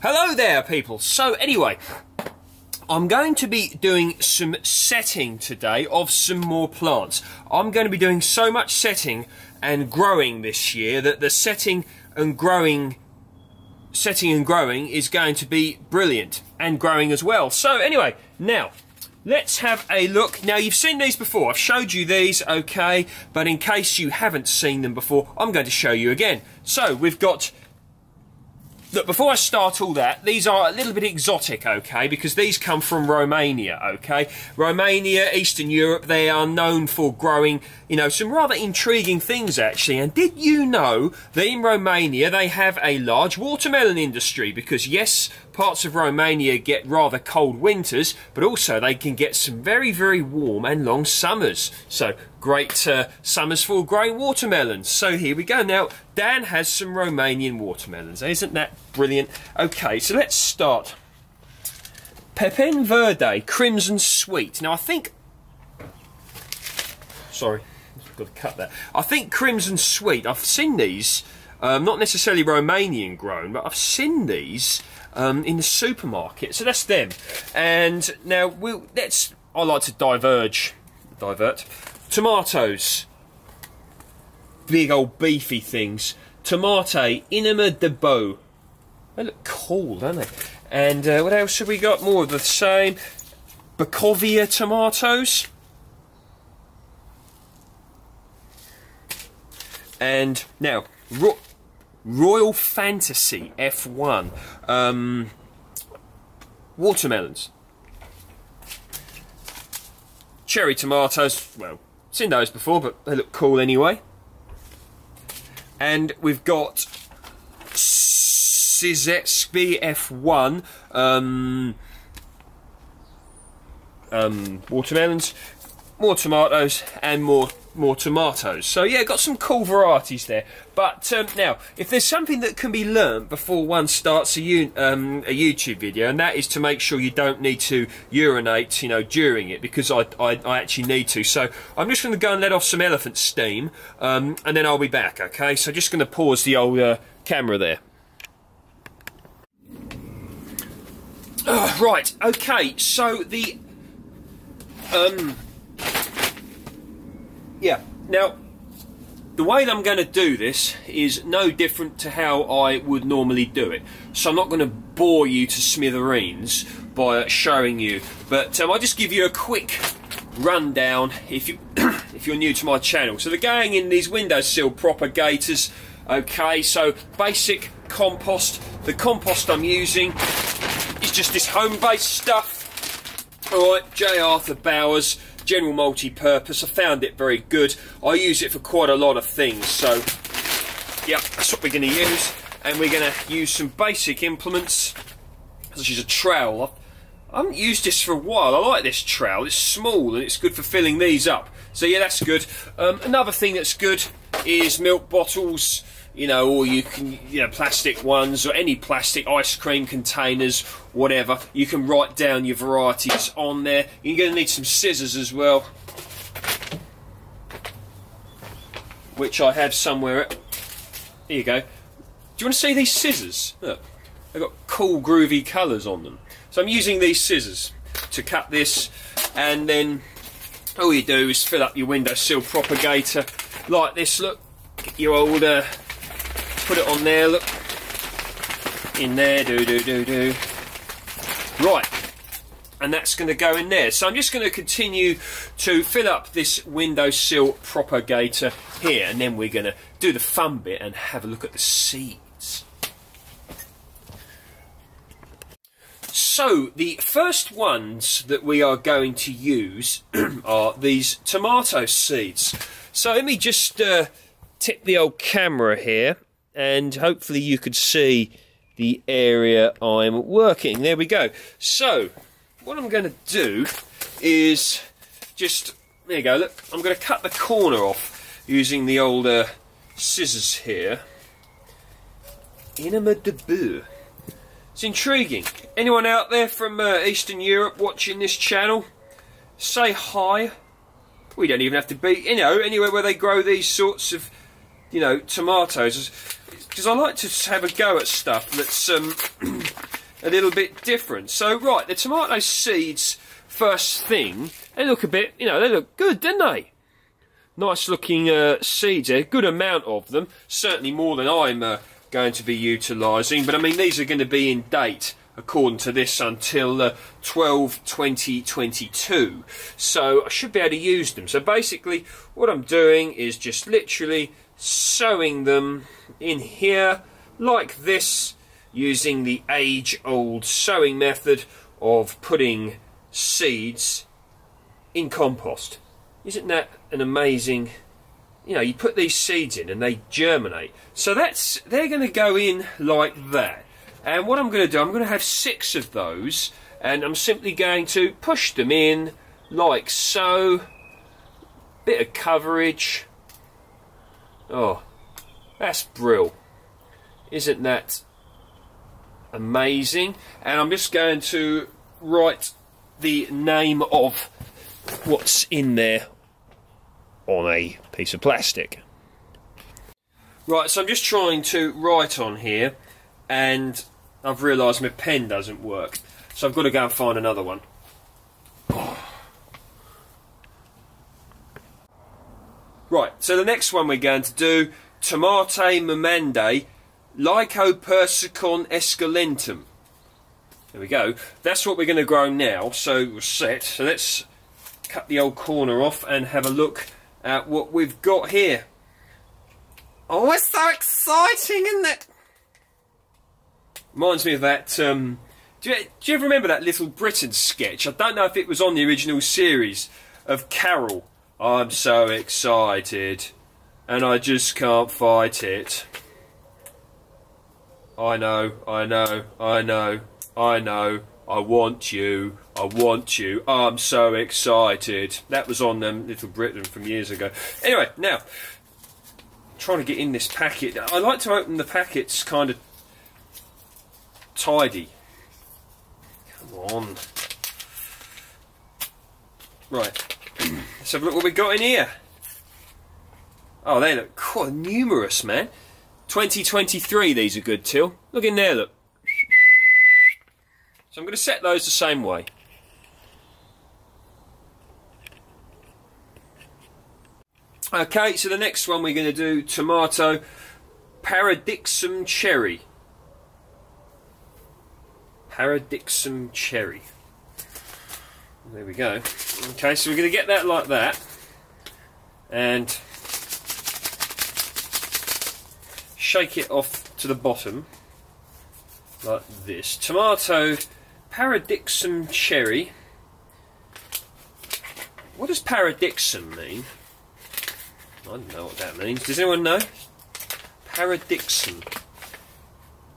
Hello there, people. So anyway, I'm going to be doing some setting today of some more plants. I'm going to be doing so much setting and growing this year that the setting and growing is going to be brilliant, and growing as well. So anyway, now let's have a look. Now, you've seen these before. I've showed you these, okay, but in case you haven't seen them before, I'm going to show you again. So we've got, look, before I start all that, these are a little bit exotic, okay, because these come from Romania, okay. Romania, Eastern Europe, they are known for growing, you know, some rather intriguing things, actually. And did you know that in Romania they have a large watermelon industry? Because yes, parts of Romania get rather cold winters, but also they can get some very, very warm and long summers. So great summers for growing watermelons. So here we go. Now, Dan has some Romanian watermelons. Isn't that brilliant? Okay, so let's start. Pepene Verde, Crimson Sweet. Now, I think... Sorry, I've got to cut that. I think Crimson Sweet, I've seen these, not necessarily Romanian grown, but I've seen these in the supermarket. So that's them. And now, I like to divert. Tomatoes. Big old beefy things. Tomate Inima De Bou. They look cool, don't they? And what else have we got? More of the same. Bacovia tomatoes. And now, Royal Fantasy F1. Watermelons. Cherry tomatoes. Well, seen those before, but they look cool anyway. And we've got Citrullus F1 watermelons, more tomatoes, and more tomatoes. So yeah, got some cool varieties there. But now, if there's something that can be learnt before one starts a YouTube video, and that is to make sure you don't need to urinate, you know, during it, because I actually need to. So I'm just going to go and let off some elephant steam, and then I'll be back. Okay, so just going to pause the old camera there. Right. Okay. So the yeah. Now, the way that I'm going to do this is no different to how I would normally do it. So I'm not going to bore you to smithereens by showing you, but I'll just give you a quick rundown if you're new to my channel. So they're going in these windowsill propagators. Okay, so basic compost. The compost I'm using is just this home-based stuff. Alright, J. Arthur Bowers. General multi-purpose. I found it very good. I use it for quite a lot of things, so yeah, that's what we're going to use. And we're going to use some basic implements, such as a trowel. I haven't used this for a while. I like this trowel. It's small and it's good for filling these up. So yeah, that's good. Another thing that's good is milk bottles, you know, or you can, you know, plastic ones, or any plastic ice cream containers, whatever. You can write down your varieties on there. You're going to need some scissors as well, which I have somewhere. Here you go. Do you want to see these scissors? Look, they've got cool groovy colours on them. So I'm using these scissors to cut this, and then all you do is fill up your windowsill propagator like this. Look, get your old put it on there, look. In there, do. Right. And that's going to go in there. So I'm just going to continue to fill up this windowsill propagator here, and then we're going to do the fun bit and have a look at the seeds. So the first ones that we are going to use are these tomato seeds. So let me just tip the old camera here, and hopefully you could see the area I'm working. There we go. So what I'm going to do is just, there you go, look, I'm going to cut the corner off using the old scissors here. Inima De Bou. It's intriguing. Anyone out there from Eastern Europe watching this channel? Say hi. We don't even have to be, you know, anywhere where they grow these sorts of, you know, tomatoes. Because I like to have a go at stuff that's a little bit different. So, right, the tomato seeds, first thing, they look a bit, you know, they look good, don't they? Nice looking seeds there, good amount of them, certainly more than I'm going to be utilising, but I mean these are going to be in date according to this until 12/20/22, so I should be able to use them. So basically what I'm doing is just literally sowing them in here like this, using the age-old sowing method of putting seeds in compost. Isn't that an amazing, you know, you put these seeds in and they germinate. So they're going to go in like that. And what I'm going to do, I'm going to have 6 of those, and I'm simply going to push them in like so. Bit of coverage. Oh, that's brill. Isn't that amazing? And I'm just going to write the name of what's in there on a piece of plastic. Right, so I'm just trying to write on here, and I've realised my pen doesn't work, so I've got to go and find another one. Right, so the next one we're going to do, Tomate marmande, Lycopersicon esculentum. There we go. That's what we're going to grow now, so we're set. So let's cut the old corner off and have a look at what we've got here. Oh, it's so exciting, isn't it? Reminds me of that, do you ever remember that Little Britain sketch? I don't know if it was on the original series of Carol. I'm so excited, and I just can't fight it. I know, I know, I know, I know. I want you, I want you. I'm so excited. That was on Little Britain from years ago. Anyway, now, trying to get in this packet. I like to open the packets kind of tidy. Come on. Right. Let's have a look what we've got in here. Oh, they look quite numerous, man. 2023, these are good, Till. Look in there, look. So I'm going to set those the same way. Okay, so the next one we're going to do, tomato Paradicsom cherry. Paradicsom cherry. There we go. Okay, so we're going to get that like that. And shake it off to the bottom. Like this. Tomato Paradicsom cherry. What does Paradicsom mean? I don't know what that means. Does anyone know? Paradicsom.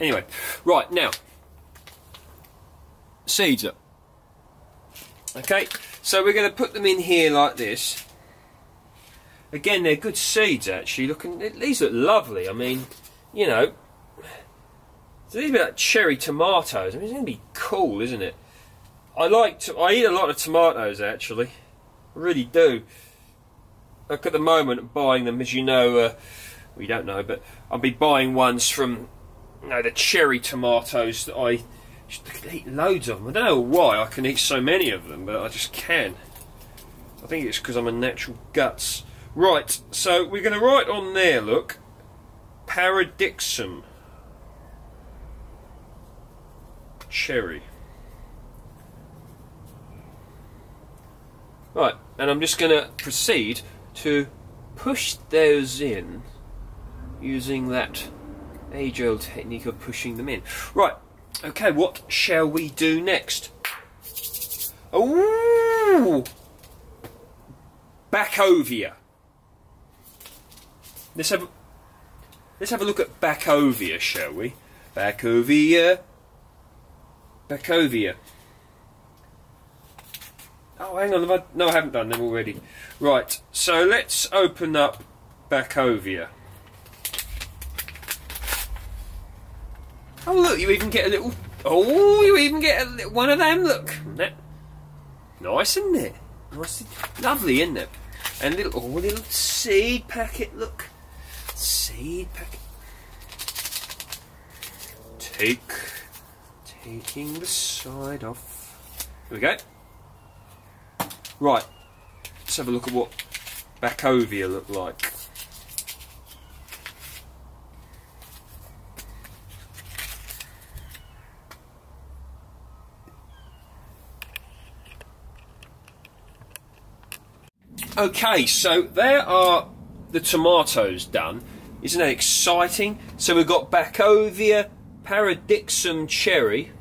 Anyway, right, now. Seeds up. Okay, so we're going to put them in here like this. Again, they're good seeds actually. These look lovely. I mean, you know, so these are like cherry tomatoes. I mean, it's going to be cool, isn't it? I eat a lot of tomatoes actually. I really do. Like at the moment, buying them, as you know, well, you don't know, but I'll be buying ones from, you know, the cherry tomatoes that I eat loads of them. I don't know why I can eat so many of them, but I just can. I think it's because I'm a natural guts. Right, so we're going to write on there, look, Paradicsom cherry. Right, and I'm just going to proceed to push those in using that age-old technique of pushing them in. Right, okay, what shall we do next? Ooh! Bacovia. Let's have a look at Bacovia, shall we? Bacovia. Bacovia. Oh, hang on, no, I haven't done them already. Right, so let's open up Bacovia. Oh, look, you even get a little... Oh, you even get a little, one of them, look. Nice, isn't it? Nice, lovely, isn't it? And a little seed packet, look. Seed packet. Take Taking the side off. Here we go. Right, let's have a look at what Bacovia look like. Okay, so there are the tomatoes done. Isn't that exciting? So we've got Bacovia, Paradicsom cherry,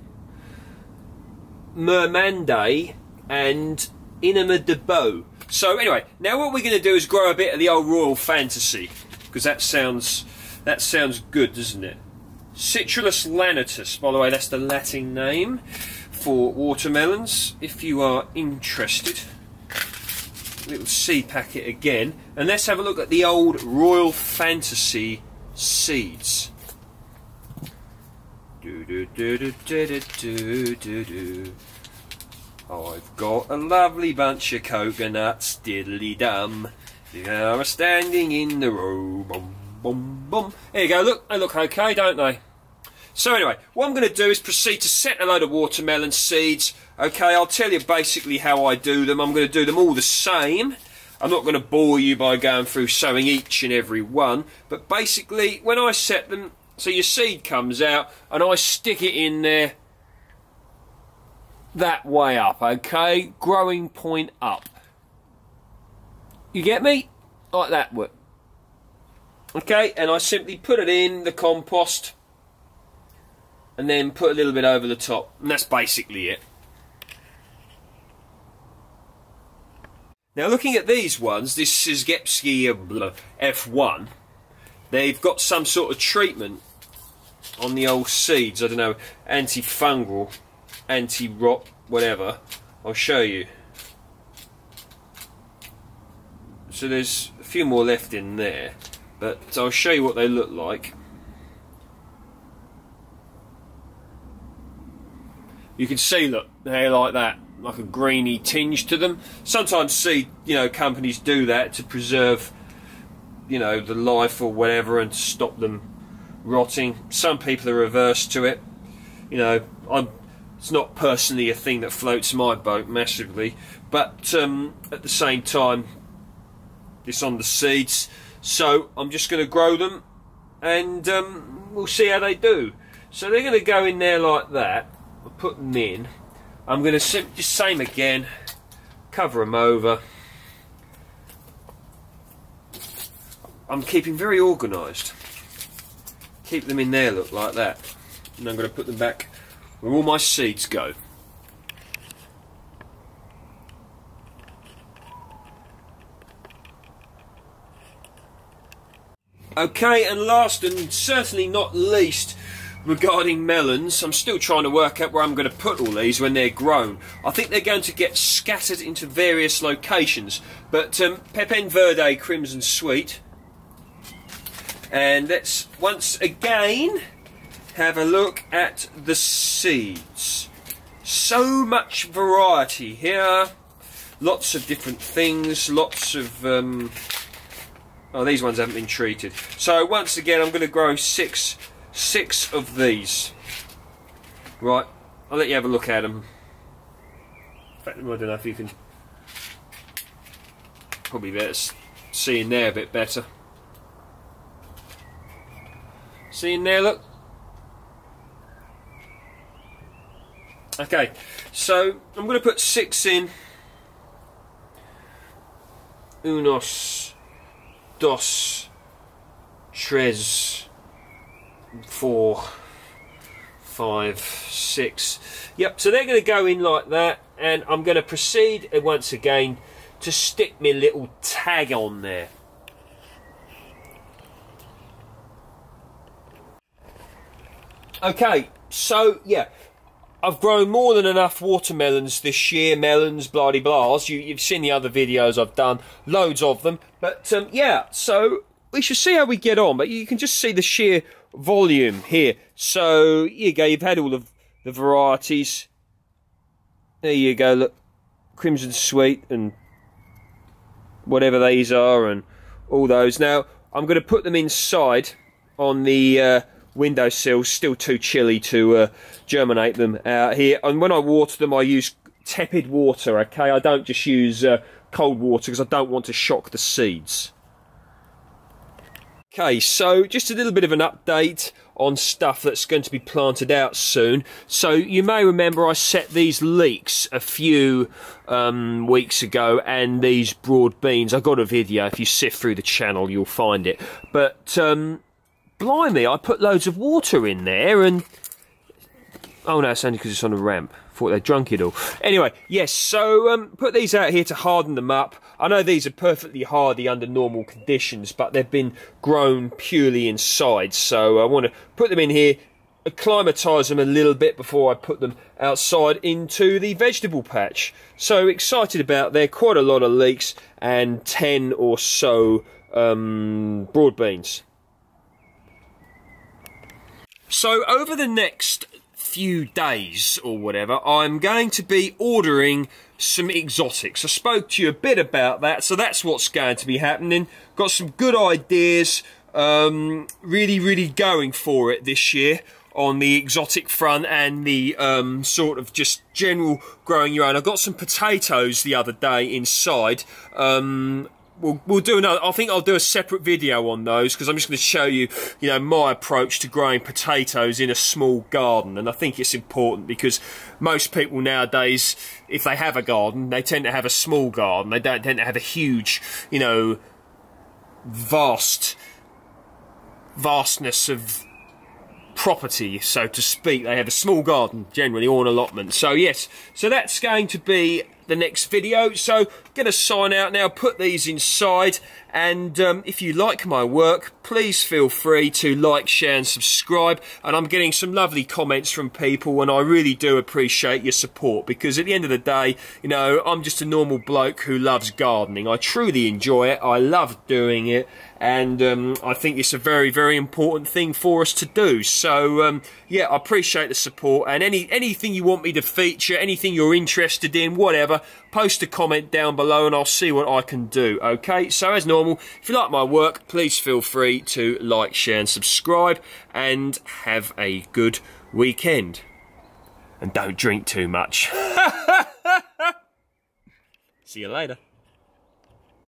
marmande, and Inima De Bou. So anyway, now what we're going to do is grow a bit of the old royal fantasy, because that sounds good, doesn't it? Citrullus lanatus, by the way, that's the Latin name for watermelons, if you are interested. Little seed packet again, and let's have a look at the old royal fantasy seeds. I've got a lovely bunch of coconuts, diddly dum. They are standing in the row, bum bum bum. There you go. Look, they look okay, don't they? So anyway, what I'm going to do is proceed to set a load of watermelon seeds. Okay, I'll tell you basically how I do them. I'm going to do them all the same. I'm not going to bore you by going through sowing each and every one. But basically, when I set them, so your seed comes out, and I stick it in there that way up, okay? Growing point up. You get me? Like that way. Okay, and I simply put it in the compost, and then put a little bit over the top, and that's basically it. Now looking at these ones, this Szigetcsepi F1, they've got some sort of treatment on the old seeds, I don't know, antifungal, anti-rot, whatever. I'll show you. So there's a few more left in there, but I'll show you what they look like. You can see, look, they're like that, like a greeny tinge to them. Sometimes seed, companies do that to preserve, the life or whatever, and stop them rotting. Some people are averse to it. It's not personally a thing that floats my boat massively, but at the same time, it's on the seeds, so I'm just going to grow them, and we'll see how they do. So they're going to go in there like that. I'll put them in. I'm going to just same again, cover them over. I'm keeping very organised. Keep them in there, look, like that. And I'm going to put them back where all my seeds go. Okay, and last and certainly not least, regarding melons, I'm still trying to work out where I'm going to put all these when they're grown. I think they're going to get scattered into various locations, but Pepene Verde Crimson Sweet. And let's once again have a look at the seeds. So much variety here. Lots of different things, lots of... oh, these ones haven't been treated. So once again, I'm going to grow six of these. Right, I'll let you have a look at them. In fact, I don't know if you can probably better see in there a bit better. See in there, look. Okay, so I'm going to put 6 in. Unos, dos, tres, 4, 5, 6. Yep, so they're going to go in like that, and I'm going to proceed once again to stick my little tag on there. Okay, so yeah, I've grown more than enough watermelons this year, melons, blah-de-blahs. You've seen the other videos I've done, loads of them. But yeah, so we should see how we get on, but you can just see the sheer volume here. So here you go, you've had all of the varieties. There you go, look, Crimson Sweet and whatever these are and all those. Now I'm going to put them inside on the windowsill, still too chilly to germinate them out here. And when I water them, I use tepid water, okay? I don't just use cold water because I don't want to shock the seeds. Okay, so just a little bit of an update on stuff that's going to be planted out soon. So you may remember I set these leeks a few weeks ago, and these broad beans. I got a video. If you sift through the channel, you'll find it. But blimey, I put loads of water in there, and oh no, it's only because it's on a ramp. Thought they'd drunk it all. Anyway, yes, so put these out here to harden them up. I know these are perfectly hardy under normal conditions, but they've been grown purely inside. So I want to put them in here, acclimatise them a little bit before I put them outside into the vegetable patch. So excited about there. Quite a lot of leeks and 10 or so broad beans. So over the next few days or whatever, I'm going to be ordering some exotics. I spoke to you a bit about that, so that's what's going to be happening. Got some good ideas, really going for it this year on the exotic front and the sort of just general growing your own. I got some potatoes the other day inside. We'll do another. I think I'll do a separate video on those because I'm just going to show you, you know, my approach to growing potatoes in a small garden. And I think it's important because most people nowadays, if they have a garden, they tend to have a small garden. They don't tend to have a huge, you know, vastness of property, so to speak. They have a small garden generally, or an allotment. So yes, so that's going to be the next video. So get a sign out now, put these inside, and if you like my work, please feel free to like, share and subscribe. And I'm getting some lovely comments from people, and I really do appreciate your support, because at the end of the day, you know, I'm just a normal bloke who loves gardening. I truly enjoy it, I love doing it, and I think it's a very important thing for us to do. So yeah, I appreciate the support, and anything you want me to feature, anything you're interested in, whatever, post a comment down below and I'll see what I can do. Okay, so as normal, if you like my work, please feel free to like, share and subscribe, and have a good weekend. And don't drink too much. See you later.